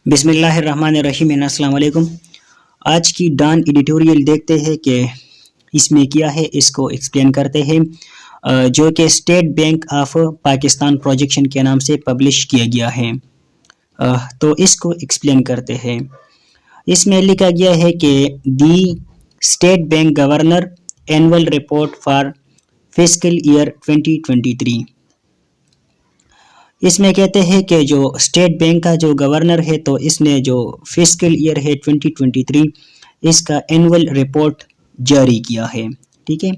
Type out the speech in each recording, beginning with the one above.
بسم اللہ الرحمن الرحیم۔ السلام علیکم۔ آج کی ڈان ایڈیٹوریل دیکھتے ہیں کہ اس میں کیا ہے، اس کو ایکسپلین کرتے ہیں، جو کہ state bank of Pakistan projection کے نام سے پبلش کیا گیا ہے۔ تو اس کو ایکسپلین کرتے ہیں۔ اس میں لکھا گیا ہے کہ the state bank governor annual report for fiscal year 2023۔ اس میں کہتے ہیں کہ جو اسٹیٹ بینک کا جو گورنر ہے تو اس نے جو فسکل ایئر ہے 2023 اس کا اینول رپورٹ جاری کیا ہے، ٹھیک ہے۔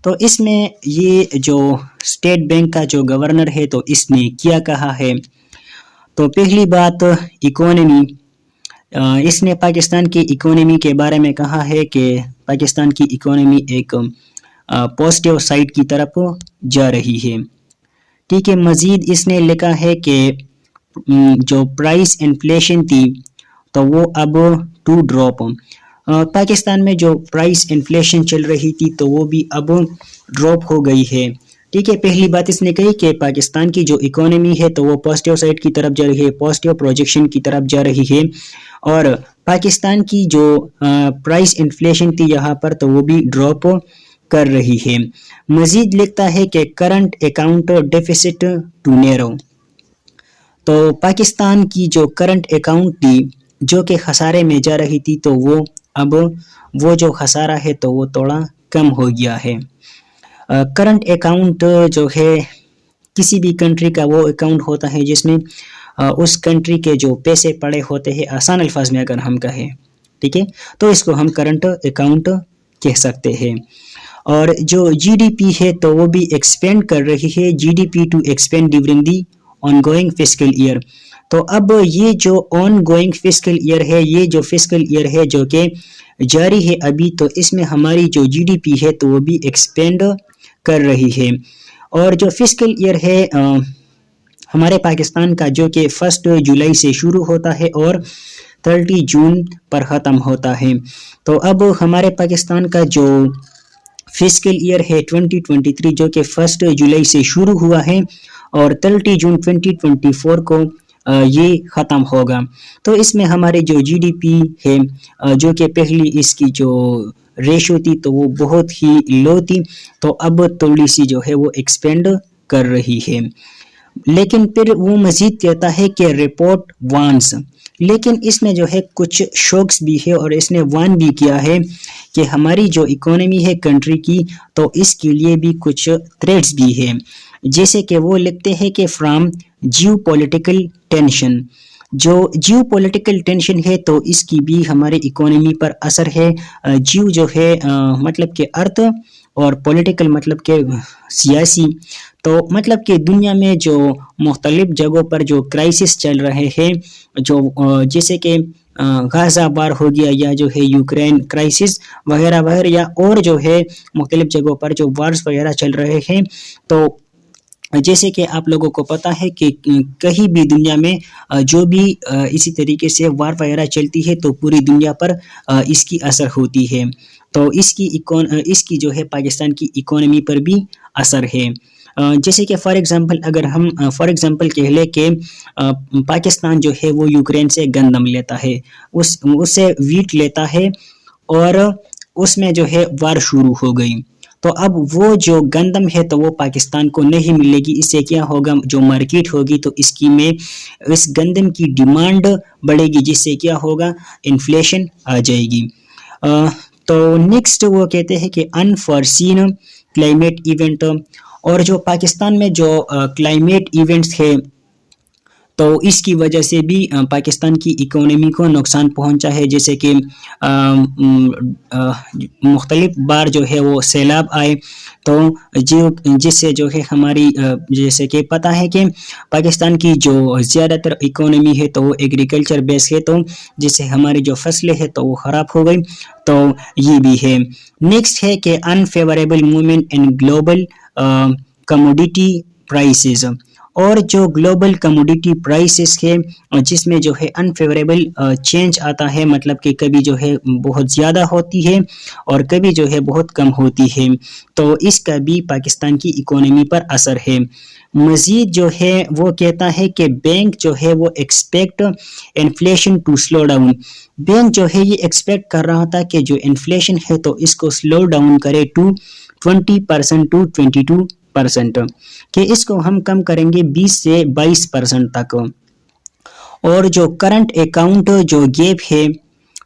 تو اس میں یہ جو اسٹیٹ بینک کا جو گورنر ہے تو اس نے کیا کہا ہے، تو پہلی بات اکانومی، اس نے پاکستان کی اکانومی کے بارے میں کہا ہے کہ پاکستان کی اکانومی ایک پازیٹیو سائڈ کی طرف جا رہی ہے، ٹھیک ہے۔ مزید اس نے لکھا ہے کہ جو پرائس انفلیشن تھی تو وہ اب ٹو ڈراپ، پاکستان میں جو پرائس انفلیشن چل رہی تھی تو وہ بھی اب ڈراپ ہو گئی ہے، ٹھیک ہے۔ پہلی بات اس نے کہی کہ پاکستان کی جو اکانومی ہے تو وہ پازیٹیو سائڈ کی طرف جا رہی ہے، پازیٹیو پروجیکشن کی طرف جا رہی ہے، اور پاکستان کی جو پرائس انفلیشن تھی یہاں پر تو وہ بھی ڈراپ کر رہی ہے۔ مزید لکھتا ہے کہ current account deficit to narrow, تو پاکستان کی جو کرنٹ اکاؤنٹ تھی جو کہ خسارے میں جا رہی تھی تو وہ اب وہ جو خسارہ ہے تو وہ تھوڑا کم ہو گیا ہے۔ کرنٹ اکاؤنٹ جو ہے کسی بھی کنٹری کا وہ اکاؤنٹ ہوتا ہے جس میں اس کنٹری کے جو پیسے پڑے ہوتے ہیں، آسان الفاظ میں اگر ہم کہیں، ٹھیک ہے، تو اس کو ہم کرنٹ اکاؤنٹ کہہ سکتے ہیں۔ اور جو جی ڈی پی ہے تو وہ بھی ایکسپینڈ کر رہی ہے، G D P to expand during the ongoing fiscal year, تو اب یہ جو آن گوئنگ فسکل ایئر ہے، یہ جو فسکل ایئر ہے جو کہ جاری ہے ابھی، تو اس میں ہماری جو جی ڈی پی ہے تو وہ بھی ایکسپینڈ کر رہی ہے۔ اور جو فسکل ایئر ہے ہمارے پاکستان کا جو کہ 1 جولائی سے شروع ہوتا ہے اور 30 جون پر ختم ہوتا ہے، تو اب ہمارے پاکستان کا جو فسکل ایئر ہے 2023 جو کہ 1 جولائی سے شروع ہوا ہے اور 30 جون 2024 کو یہ ختم ہوگا، تو اس میں ہمارے جو جی ڈی پی ہے جو کہ پہلی اس کی جو ریشو تھی تو وہ بہت ہی لو تھی، تو اب تھوڑی سی جو ہے وہ ایکسپینڈ کر رہی ہے۔ لیکن پھر وہ مزید کہتا ہے کہ رپورٹ وانس، لیکن اس میں جو ہے کچھ شوکس بھی ہے اور اس نے وان بھی کیا ہے کہ ہماری جو اکانومی ہے کنٹری کی تو اس کے لیے بھی کچھ تھریٹس بھی ہے، جیسے کہ وہ لکھتے ہیں کہ فرام جیو پولیٹیکل ٹینشن، جو جیو پولیٹیکل ٹینشن ہے تو اس کی بھی ہمارے اکانومی پر اثر ہے۔ جیو جو ہے مطلب کہ ارتھ، اور پولیٹیکل مطلب کہ سیاسی، تو مطلب کہ دنیا میں جو مختلف جگہوں پر جو کرائسس چل رہے ہیں، جو جیسے کہ غزہ بار ہو گیا یا جو ہے یوکرین کرائسس وغیرہ وغیرہ، یا اور جو ہے مختلف جگہوں پر جو وارز وغیرہ چل رہے ہیں، تو جیسے کہ آپ لوگوں کو پتہ ہے کہ کہیں بھی دنیا میں جو بھی اسی طریقے سے وار وغیرہ چلتی ہے تو پوری دنیا پر اس کی اثر ہوتی ہے، تو اس کی جو ہے پاکستان کی اکانومی پر بھی اثر ہے۔ جیسے کہ فار ایگزامپل اگر ہم کہہ لیں کہ پاکستان جو ہے وہ یوکرین سے گندم لیتا ہے، اس سے ویٹ لیتا ہے، اور اس میں جو ہے وار شروع ہو گئی، تو اب وہ جو گندم ہے تو وہ پاکستان کو نہیں ملے گی، اس سے کیا ہوگا، جو مارکیٹ ہوگی تو اس گندم کی ڈیمانڈ بڑھے گی، جس سے کیا ہوگا، انفلیشن آ جائے گی۔ تو نیکسٹ وہ کہتے ہیں کہ انفورسین کلائمیٹ ایونٹ، اور جو پاکستان میں جو کلائمیٹ ایونٹس ہے تو اس کی وجہ سے بھی پاکستان کی اکانومی کو نقصان پہنچا ہے، جیسے کہ مختلف بار جو ہے وہ سیلاب آئے، تو جس سے جو ہے ہماری جیسے کہ پتہ ہے کہ پاکستان کی جو زیادہ تر اکانومی ہے تو وہ ایگریکلچر بیس ہے، تو جس سے ہماری جو فصلیں ہیں تو وہ خراب ہو گئی، تو یہ بھی ہے۔ نیکسٹ ہے کہ انفیوریبل موومنٹ ان گلوبل کموڈیٹی پرائسز، اور جو گلوبل کموڈیٹی پرائسز ہے جس میں جو ہے انفیوریبل چینج آتا ہے، مطلب کہ کبھی جو ہے بہت زیادہ ہوتی ہے اور کبھی جو ہے بہت کم ہوتی ہے، تو اس کا بھی پاکستان کی اکانومی پر اثر ہے۔ مزید جو ہے وہ کہتا ہے کہ بینک جو ہے وہ expect inflation to slow down. Bank جو ہے یہ ایکسپیکٹ کر رہا تھا کہ جو انفلیشن ہے تو اس کو سلو ڈاؤن کرے ٹو 20% ٹو 22%، کہ اس کو ہم کم کریں گے 20 سے 22% تک. اور جو کرنٹ اکاؤنٹ جو گیپ ہے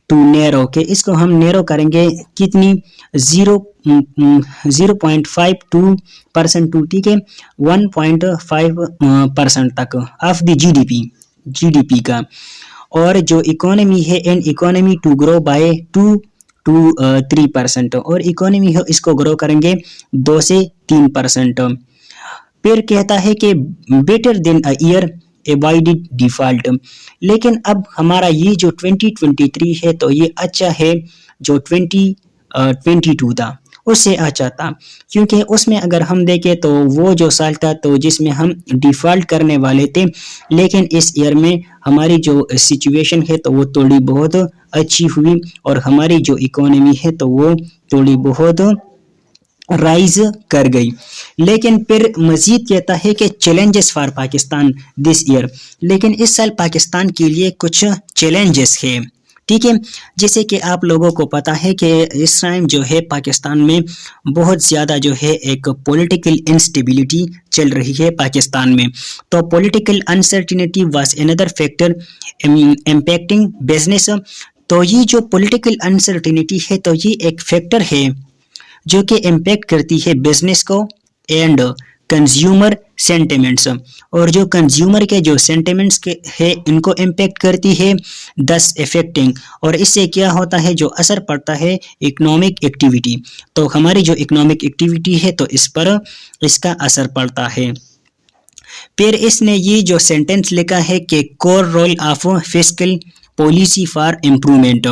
ٹو نیرو، کہ اس کو ہم نیرو کریں گے کتنی 0.52% ٹو، ٹھیک ہے، 1.5% تک آف دی جی ڈی پی کا. اور جو اکانومی ہے an economy to grow by 2 to 3%، اور اکانومی ہے اس کو گرو کریں گے 2 سے 3%. پھر کہتا ہے کہ better than a year avoided default. لیکن اب ہمارا یہ جو 2023 ہے تو یہ اچھا ہے جو 2022 تھا اس سے اچھا تھا، کیونکہ اس میں اگر ہم دیکھیں تو وہ جو سال تھا تو جس میں ہم ڈیفالٹ کرنے والے تھے، لیکن اس ایئر میں ہماری جو سچویشن ہے تو وہ تھوڑی بہت اچھی ہوئی اور ہماری جو اکانومی ہے تو وہ تھوڑی بہت رائز کر گئی. لیکن پھر مزید کہتا ہے کہ challenges for Pakistan this year, لیکن اس سال پاکستان کے لیے کچھ چیلنجز ہیں، ٹھیک ہے. جیسے کہ آپ لوگوں کو پتا ہے کہ اس ٹائم جو ہے پاکستان میں بہت زیادہ جو ہے ایک پولیٹیکل انسٹیبلٹی چل رہی ہے پاکستان میں. تو political uncertainty was another factor impacting business. تو یہ جو پولیٹیکل انسرٹینٹی ہے تو یہ ایک فیکٹر ہے جو کہ امپیکٹ کرتی ہے بزنس کو اینڈ کنزیومر سینٹیمنٹس، اور جو کنزیومر کے جو سینٹیمنٹس ہے ان کو امپیکٹ کرتی ہے دس افیکٹنگ. اور اس سے کیا ہوتا ہے جو اثر پڑتا ہے اکنامک ایکٹیویٹی. تو ہماری جو اکنامک ایکٹیویٹی ہے تو اس پر اس کا اثر پڑتا ہے. پھر اس نے یہ جو سینٹنس لکھا ہے کہ core role of fiscal policy for improvement.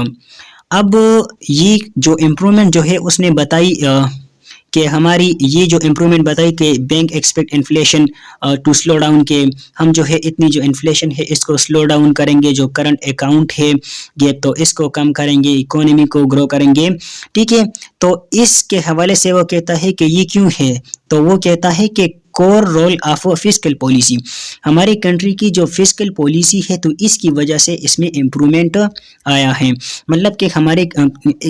اب یہ جو امپرومنٹ جو ہے اس نے بتائی کہ ہماری یہ جو امپرومنٹ بتائی کہ bank expect inflation to slow down, کے ہم جو ہے اتنی جو انفلیشن ہے اس کو سلو ڈاؤن کریں گے، جو کرنٹ اکاؤنٹ ہے گیپ تو اس کو کم کریں گے، اکانومی کو گرو کریں گے، ٹھیک ہے. تو اس کے حوالے سے وہ کہتا ہے کہ یہ کیوں ہے، تو وہ کہتا ہے کہ core role of fiscal policy, ہماری کنٹری کی جو فسکل پالیسی ہے تو اس کی وجہ سے اس میں امپرومنٹ آیا ہے. مطلب کہ ہمارے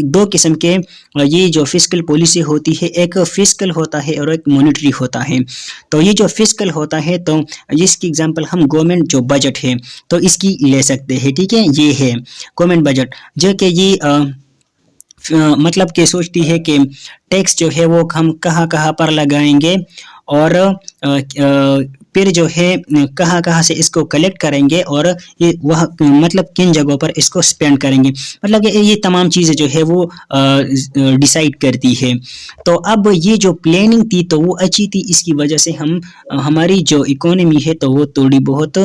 دو قسم کے یہ جو فسکل پالیسی ہوتی ہے، ایک فسکل ہوتا ہے اور ایک مونیٹری ہوتا ہے. تو یہ جو فسکل ہوتا ہے تو اس کی اگزامپل ہم گورنمنٹ جو بجٹ ہے تو اس کی لے سکتے ہیں، ٹھیک ہے. یہ ہے گورنمنٹ بجٹ جو کہ یہ مطلب کہ سوچتی ہے کہ ٹیکس جو ہے وہ ہم کہاں کہاں پر لگائیں گے اور پھر جو ہے کہاں کہاں سے اس کو کلیکٹ کریں گے اور یہ وہ مطلب کن جگہوں پر اس کو سپینڈ کریں گے، مطلب کہ یہ تمام چیزیں جو ہے وہ ڈیسائیڈ کرتی ہے. تو اب یہ جو پلاننگ تھی تو وہ اچھی تھی، اس کی وجہ سے ہماری جو اکانومی ہے تو وہ تھوڑی بہت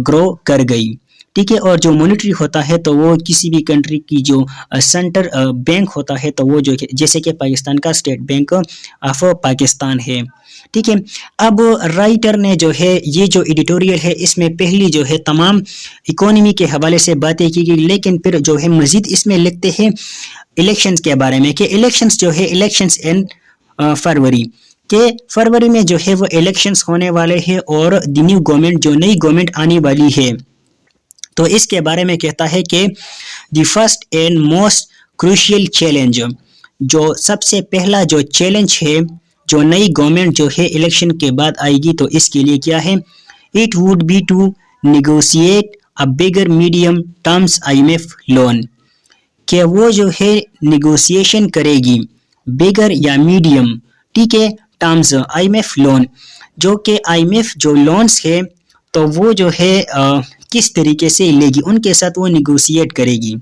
گرو کر گئی، ٹھیک ہے. اور جو مونیٹری ہوتا ہے تو وہ کسی بھی کنٹری کی جو سینٹر بینک ہوتا ہے تو وہ جو جیسے کہ پاکستان کا اسٹیٹ بینک آف پاکستان ہے، ٹھیک ہے. اب رائٹر نے جو ہے یہ جو ایڈیٹوریل ہے اس میں پہلی جو ہے تمام اکانومی کے حوالے سے باتیں کی گئی، لیکن پھر جو ہے مزید اس میں لکھتے ہیں الیکشنز کے بارے میں کہ الیکشنز جو ہے الیکشنز ان فروری، کہ فروری میں جو ہے وہ الیکشنز ہونے والے ہیں اور دی نیو گورنمنٹ جو نئی گورنمنٹ آنے والی ہے تو اس کے بارے میں کہتا ہے کہ the first and most کروشیل challenge, جو سب سے پہلا جو چیلنج ہے جو نئی گورنمنٹ جو ہے الیکشن کے بعد آئے گی تو اس کے لیے کیا ہے، it would be to negotiate a bigger medium terms IMF loan, کہ وہ جو ہے نیگوشیشن کرے گی بگر یا میڈیم، ٹھیک ہے، ٹرمز IMF لون، جو کہ IMF جو لونز ہے تو وہ جو ہے کس طریقے سے لے گی، ان کے ساتھ وہ نیگوشیٹ کرے گی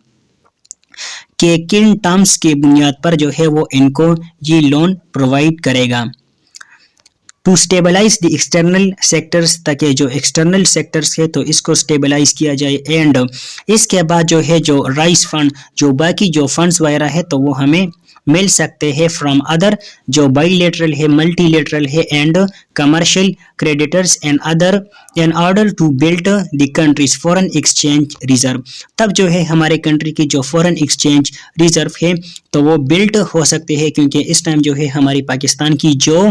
کہ کن ٹرمز کے بنیاد پر جو ہے وہ ان کو یہ لون پرووائڈ کرے گا. To stabilize the external sectors, تاکہ جو ایکسٹرنل سیکٹرز ہے تو اس کو اسٹیبلائز کیا جائے، اینڈ اس کے بعد جو ہے جو رائز فنڈ جو باقی جو فنڈز وغیرہ ہے تو وہ ہمیں مل سکتے ہیں فرام ادر جو بائیلیٹرل ہے, ملٹی لیٹرل ہے and commercial creditors and other in order to build the countries foreign exchange reserve. تب جو ہے ہمارے کنٹری کی جو فورن ایکسچینج ریزرو ہے تو وہ بلڈ ہو سکتے ہیں, کیونکہ اس ٹائم جو ہے ہماری پاکستان کی جو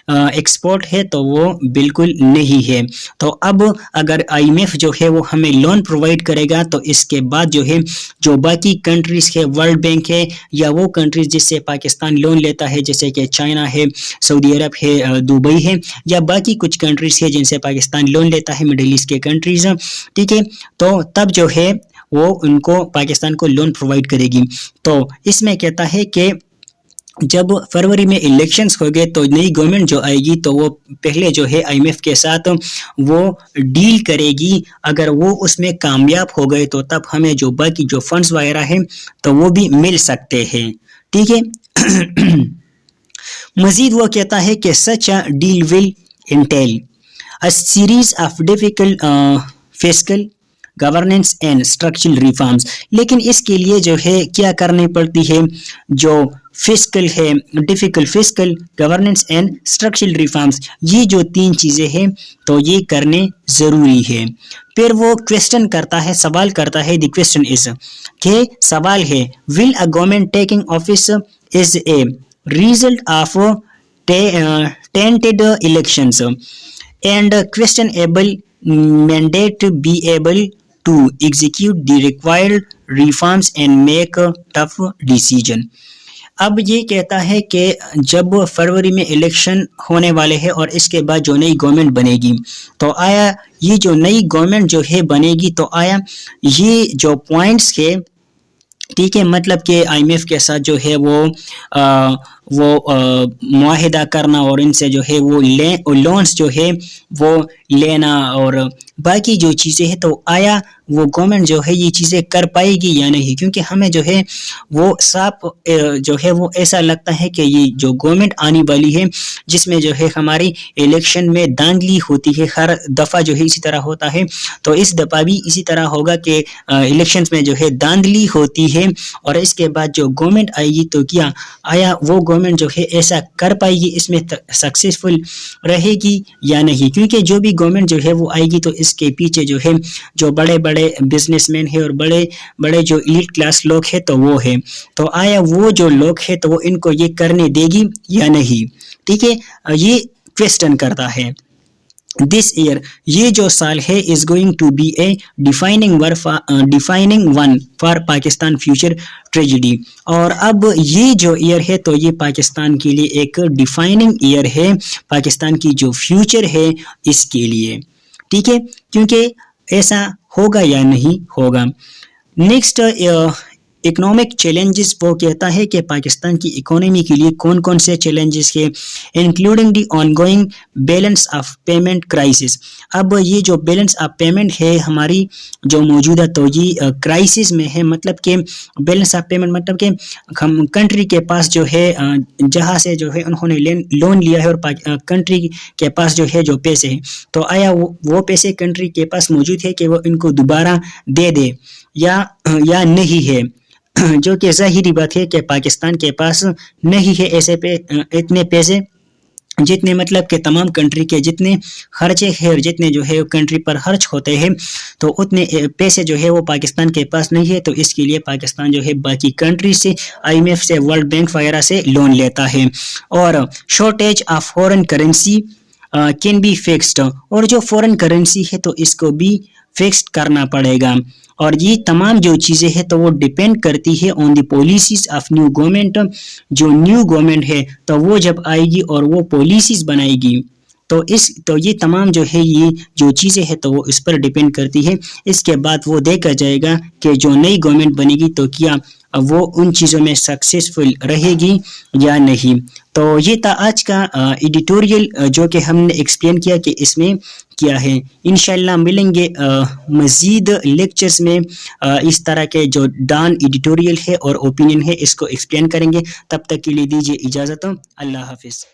ایکسپورٹ ہے تو وہ بالکل نہیں ہے. تو اب اگر آئی ایم ایف جو ہے وہ ہمیں لون پرووائڈ کرے گا تو اس کے بعد جو ہے جو باقی کنٹریز ہے, ورلڈ بینک ہے یا وہ کنٹریز جس سے پاکستان لون لیتا ہے جیسے کہ چائنا ہے, سعودی عرب ہے, دبئی ہے, یا باقی کچھ کنٹریز ہے جن سے پاکستان لون لیتا ہے, مڈل ایسٹ کے کنٹریز, ٹھیک ہے, تو تب جو ہے وہ ان کو پاکستان کو لون پرووائڈ کرے گی. تو اس میں کہتا ہے کہ جب فروری میں الیکشنز ہو گئے تو نئی گورنمنٹ جو آئے گی تو وہ پہلے جو ہے آئی ایم ایف کے ساتھ وہ ڈیل کرے گی. اگر وہ اس میں کامیاب ہو گئے تو تب ہمیں جو باقی جو فنڈز وغیرہ ہیں تو وہ بھی مل سکتے ہیں, ٹھیک ہے. مزید وہ کہتا ہے کہ such a deal will entail a series of difficult fiscal governance and structural reforms. لیکن اس کے لیے جو ہے کیا کرنی پڑتی ہے, جو فسکل ہے, difficult fiscal governance and structural reforms, یہ جو تین چیزیں ہیں تو یہ کرنے ضروری ہے. پھر وہ کویسچن کرتا ہے, سوال کرتا ہے, دی کویسچن از کہ سوال ہے will a government taking office as a result of tainted elections and questionable mandate be able to execute the required reforms and make a tough decision. اب یہ کہتا ہے کہ جب فروری میں الیکشن ہونے والے ہیں اور اس کے بعد جو نئی گورنمنٹ بنے گی تو آیا یہ جو نئی گورنمنٹ جو ہے بنے گی تو آیا یہ جو پوائنٹس ہے, ٹھیک ہے, مطلب کہ آئی ایم ایف کے ساتھ جو ہے وہ معاہدہ کرنا اور ان سے جو ہے وہ لونز جو ہے وہ لینا اور باقی جو چیزیں ہیں, تو آیا وہ گورنمنٹ جو ہے یہ چیزیں کر پائے گی یا نہیں, کیونکہ ہمیں جو ہے وہ صاف جو ہے وہ ایسا لگتا ہے کہ یہ جو گورنمنٹ آنے والی ہے جس میں جو ہے ہماری الیکشن میں دھاندلی ہوتی ہے, ہر دفعہ جو ہے اسی طرح ہوتا ہے, تو اس دفعہ بھی اسی طرح ہوگا کہ الیکشنز میں جو ہے دھاندلی ہوتی ہے اور اس کے بعد جو گورنمنٹ آئے گی تو کیا آیا وہ گورنمنٹ جو ہے ایسا کر پائے گی, اس میں سکسیسفل رہے گی یا نہیں, کیونکہ جو بھی گورنمنٹ جو ہے وہ آئے گی تو اس کے پیچھے جو ہے جو بڑے بڑے بزنس مین ہے اور بڑے بڑے جو ایلیٹ کلاس لوگ ہیں تو وہ ہے, تو آیا وہ جو لوگ ہیں تو وہ ان کو یہ کرنے دے گی یا نہیں, ٹھیک ہے. یہ کویسچن کرتا ہے. This year یہ جو سال ہے is going to be a defining one for Pakistan future tragedy. اور اب یہ جو ایئر ہے تو یہ پاکستان کے لیے ایک ڈیفائننگ ایئر ہے, پاکستان کی جو فیوچر ہے اس کے لیے, ٹھیک ہے, کیونکہ ایسا ہوگا یا نہیں ہوگا. نیکسٹ اکنامک چیلنجز, وہ کہتا ہے کہ پاکستان کی اکانومی کے لیے کون کون سے چیلنجز ہیں, including the on going balance of payment crisis. اب یہ جو بیلنس آف پیمنٹ ہے ہماری جو موجودہ تو یہ کرائسس میں ہے, مطلب کہ بیلنس آف پیمنٹ مطلب کہ کنٹری کے پاس جو ہے جہاں سے جو ہے انہوں نے لون لیا ہے اور کنٹری کے پاس جو ہے جو پیسے ہیں تو آیا وہ پیسے کنٹری کے پاس موجود ہے کہ وہ ان کو دوبارہ دے دے یا نہیں ہے, جو کہ ظاہری بات ہے کہ پاکستان کے پاس نہیں ہے ایسے اتنے پیسے جتنے مطلب کہ تمام کنٹری کے جتنے خرچے ہیں اور جتنے جو ہے کنٹری پر خرچ ہوتے ہیں تو اتنے پیسے جو ہے وہ پاکستان کے پاس نہیں ہے, تو اس کے لیے پاکستان جو ہے باقی کنٹری سے آئی ایم ایف سے ورلڈ بینک وغیرہ سے لون لیتا ہے. اور shortage of foreign currency can be fixed, اور جو فورن کرنسی ہے تو اس کو بھی فکسڈ کرنا پڑے گا, اور یہ تمام جو چیزیں ہیں تو وہ ڈیپینڈ کرتی ہے on the policies of new government. جو نیو گورنمنٹ ہے تو وہ جب آئے گی اور وہ پالیسیز بنائے گی تو یہ تمام جو ہے یہ جو چیزیں ہیں تو وہ اس پر ڈیپینڈ کرتی ہے. اس کے بعد وہ دیکھا جائے گا کہ جو نئی گورنمنٹ بنے گی تو کیا وہ ان چیزوں میں سکسیسفل رہے گی یا نہیں. تو یہ تھا آج کا ایڈیٹوریل جو کہ ہم نے ایکسپلین کیا کہ اس میں کیا ہے. انشاءاللہ ملیں گے مزید لیکچرز میں اس طرح کے جو ڈان ایڈیٹوریل ہے اور اوپینین ہے اس کو ایکسپلین کریں گے. تب تک کے لیے دیجیے اجازت, اللہ حافظ.